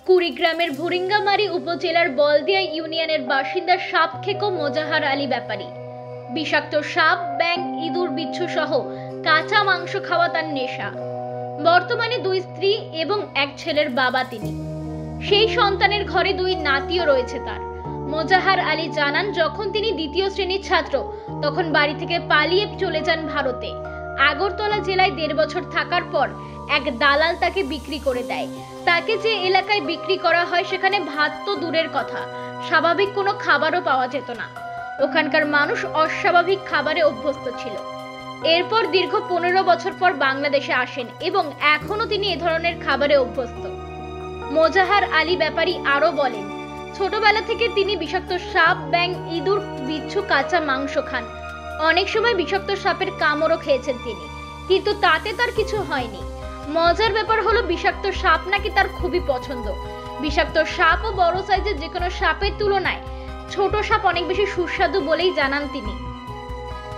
কুড়িগ্রামের ভুরিঙ্গামারী উপজেলার বলদিয়া ইউনিয়নের বাসিন্দা সাপখেকো মোজাহার আলী ব্যাপারী। বিষাক্ত সাপ, ব্যাঙ, ইঁদুর, বিচ্ছু সহ কাঁচা মাংস খাওয়া তার নেশা। বর্তমানে 2 স্ত্রী এবং 1 ছেলের বাবা তিনি। সেই সন্তানের ঘরে 2 নাতিও রয়েছে তার। মোজাহার আলী জানান, যখন তিনি 2য় শ্রেণীর ছাত্র তখন বাড়ি থেকে পালিয়ে চলে যান ভারতে। আগরতলা জেলায় 1.5 বছর থাকার পর এক দালাল তাকে বিক্রি করে দেয়। তাকে যে এলাকায় বিক্রি করা হয় সেখানে ভাত তো দূরের কথা, স্বাভাবিক কোনো খাবারও পাওয়া যেত না। ওখানকার মানুষ অস্বাভাবিক খাবারে অভ্যস্ত ছিল। এরপর দীর্ঘ 15 বছর পর বাংলাদেশে আসেন এবং এখনো তিনি এ ধরনের খাবারে অভ্যস্ত। মোজাহার আলী ব্যাপারী আরো বলেন, ছোটবেলা থেকে তিনি বিষাক্ত সাপ, ব্যাঙ, ইঁদুর, বিচ্ছু, কাঁচা মাংস খান। অনেক সময় বিষাক্ত সাপের কামড়ও খেয়েছেন তিনি, কিন্তু তাতে তার কিছু হয়নি। মজার ব্যাপার হলো, বিষাক্ত সাপ নাকি তার খুবই পছন্দ। বিষাক্ত সাপ ও বড় সাইজের যে কোনো সাপের তুলনায় ছোট সাপ অনেক বেশি সুস্বাদু বলেই জানান তিনি।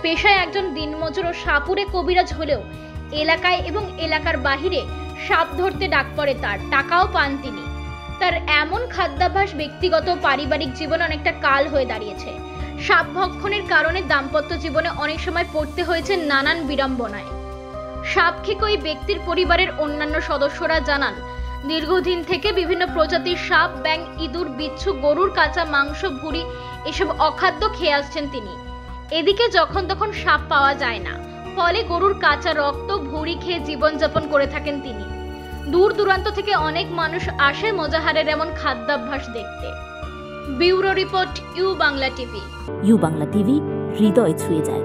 পেশায় একজন দিনমজুর ও সাপুরে কবিরাজ হলেও এলাকায় এবং এলাকার বাহিরে সাপ ধরতে ডাক পড়ে তার, টাকাও পান তিনি। তার এমন খাদ্যাভ্যাস ব্যক্তিগত পারিবারিক জীবনে অনেকটা কাল হয়ে দাঁড়িয়েছে। সাপ ভক্ষণের কারণে দাম্পত্য জীবনে অনেক সময় পড়তে হয়েছে নানান বিড়ম্বনায়। সাপখেকো এই ব্যক্তির পরিবারের অন্যান্য সদস্যরা জানান, দীর্ঘদিন থেকে বিভিন্ন প্রজাতির সাপ, ব্যাঙ, ইঁদুর, বিচ্ছু, গরুর কাঁচা মাংস, ভুঁড়ি এসব অখাদ্য খেয়ে আসছেন তিনি। এদিকে যখন তখন সাপ পাওয়া যায় না, ফলে গরুর কাঁচা রক্ত, ভুঁড়ি খেয়ে জীবনযাপন করে থাকেন তিনি। দূর দূরান্ত থেকে অনেক মানুষ আসে মোজাহারের এমন খাদ্যাভ্যাস দেখতে। Bureau report, U Bangla TV. U Bangla TV, হৃদয় ছুঁয়ে যায়।